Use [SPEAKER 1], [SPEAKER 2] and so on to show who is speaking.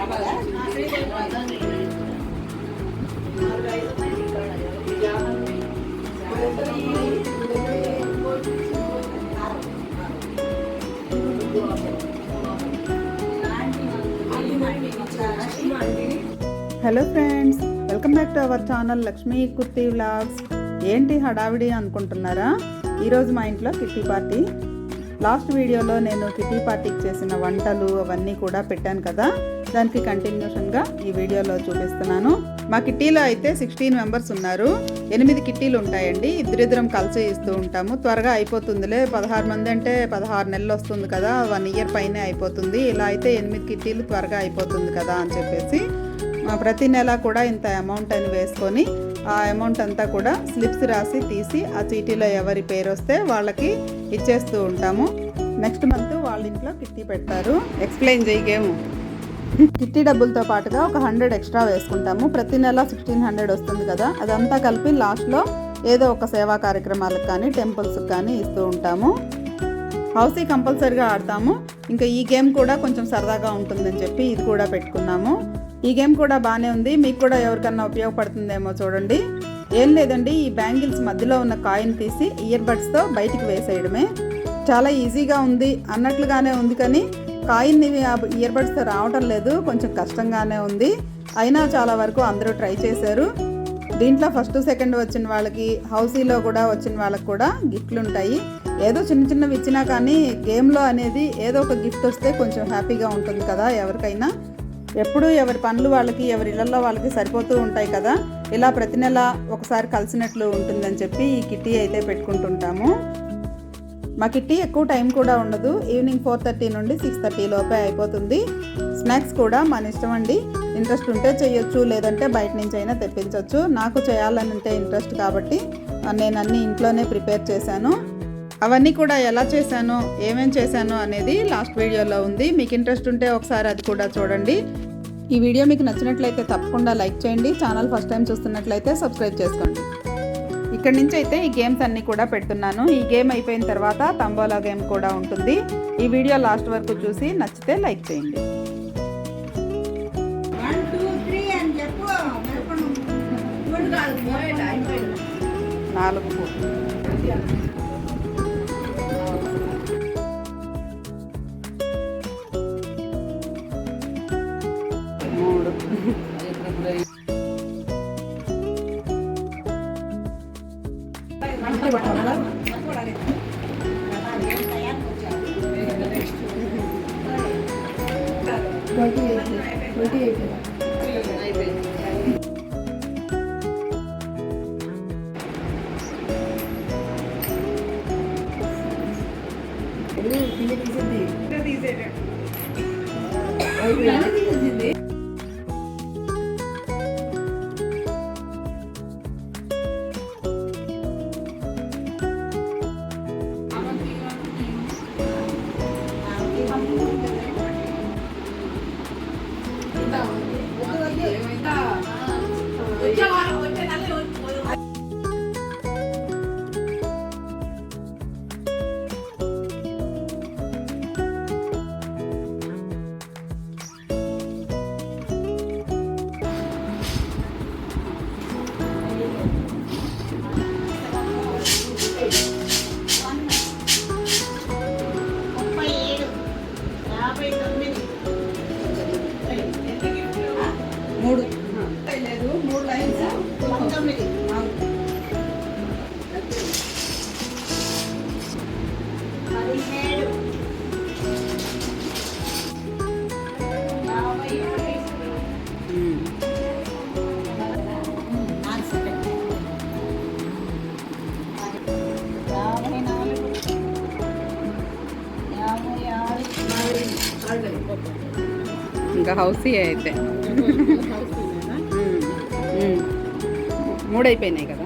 [SPEAKER 1] Hello friends, welcome back to our channel Lakshmi kurti vlogs. ఏంటి హడావిడి అనుకుంటున్నారా? ఈరోజు మా ఇంట్లో కిట్టి పార్టీ. లాస్ట్ వీడియోలో నేను కిట్టి పార్టీకి చేసిన వంటలు అవన్నీ కూడా పెట్టాను కదా, దానికి కంటిన్యూషన్గా ఈ వీడియోలో చూపిస్తున్నాను. మా కిట్టీలో అయితే 16 మెంబర్స్ ఉన్నారు. 8 కిట్టీలు ఉంటాయండి. ఇద్దరిద్దరం కలిసి ఇస్తూ ఉంటాము. త్వరగా అయిపోతుందిలే, 16 మంది అంటే 16 నెలలు వస్తుంది కదా, 1 ఇయర్ పైనే అయిపోతుంది. ఇలా అయితే 8 కిట్టీలు త్వరగా అయిపోతుంది కదా అని చెప్పేసి ప్రతి నెల కూడా ఇంత అమౌంట్ అని వేసుకొని ఆ అమౌంట్ అంతా కూడా స్లిప్స్ రాసి తీసి ఆ చీటీలో ఎవరి పేరు వస్తే వాళ్ళకి ఇచ్చేస్తూ ఉంటాము. నెక్స్ట్ మంత్ వాళ్ళ ఇంట్లో కిట్టి పెడతారు. ఎక్స్ప్లెయిన్ చేయి గేమ్. కిట్టి డబ్బులతో పాటుగా ఒక 100 ఎక్స్ట్రా వేసుకుంటాము. ప్రతి నెల 1600 వస్తుంది కదా, అదంతా కలిపి లాస్ట్లో ఏదో ఒక సేవా కార్యక్రమాలకు కానీ టెంపుల్స్కి కానీ ఇస్తూ ఉంటాము. హౌసీ కంపల్సరీగా ఆడతాము. ఇంకా ఈ గేమ్ కూడా కొంచెం సరదాగా ఉంటుందని చెప్పి ఇది కూడా పెట్టుకున్నాము. ఈ గేమ్ కూడా బాగానే ఉంది, మీకు కూడా ఎవరికన్నా ఉపయోగపడుతుందేమో చూడండి. ఏం లేదండి, ఈ బ్యాంగిల్స్ మధ్యలో ఉన్న కాయిన్ తీసి ఇయర్ బడ్స్తో బయటికి వేసేయడమే. చాలా ఈజీగా ఉంది అన్నట్లుగానే ఉంది, కానీ కాయిన్ ఇయర్ బడ్స్తో రావటం లేదు, కొంచెం కష్టంగానే ఉంది. అయినా చాలా వరకు అందరూ ట్రై చేశారు. దీంట్లో ఫస్ట్ సెకండ్ వచ్చిన వాళ్ళకి, హౌసీలో కూడా వచ్చిన వాళ్ళకి కూడా గిఫ్ట్లు ఉంటాయి. ఏదో చిన్న చిన్నవి ఇచ్చినా కానీ గేమ్లో అనేది ఏదో ఒక గిఫ్ట్ వస్తే కొంచెం హ్యాపీగా ఉంటుంది కదా ఎవరికైనా. ఎప్పుడు ఎవరి పనులు వాళ్ళకి, ఎవరి ఇళ్లలో వాళ్ళకి సరిపోతూ ఉంటాయి కదా, ఇలా ప్రతి నెల ఒకసారి కలిసినట్లు ఉంటుందని చెప్పి ఈ కిట్టి అయితే పెట్టుకుంటుంటాము. మా కిట్టి ఎక్కువ టైం కూడా ఉండదు. ఈవినింగ్ 4:30 నుండి 6:30 లోపే అయిపోతుంది. స్నాక్స్ కూడా మన ఇష్టం అండి. ఇంట్రెస్ట్ ఉంటే చేయొచ్చు, లేదంటే బయట నుంచి అయినా తెప్పించవచ్చు. నాకు చేయాలనంటే ఇంట్రెస్ట్ కాబట్టి నేను అన్నీ ఇంట్లోనే ప్రిపేర్ చేశాను. అవన్నీ కూడా ఎలా చేశానో, ఏమేం చేశానో అనేది లాస్ట్ వీడియోలో ఉంది. మీకు ఇంట్రెస్ట్ ఉంటే ఒకసారి అది కూడా చూడండి. ఈ వీడియో మీకు నచ్చినట్లయితే తప్పకుండా లైక్ చేయండి. ఛానల్ ఫస్ట్ టైం చూస్తున్నట్లయితే సబ్స్క్రైబ్ చేసుకోండి. ఇక్కడ నుంచి అయితే ఈ గేమ్స్ అన్నీ కూడా పెడుతున్నాను. ఈ గేమ్ అయిపోయిన తర్వాత తంబోలా గేమ్ కూడా ఉంటుంది. ఈ వీడియో లాస్ట్ వరకు చూసి నచ్చితే లైక్ చేయండి.
[SPEAKER 2] 1 2 3 అని చెప్పు.
[SPEAKER 1] 4 ఇంకా హౌసీ అయితే 3 అయిపోయినాయి కదా.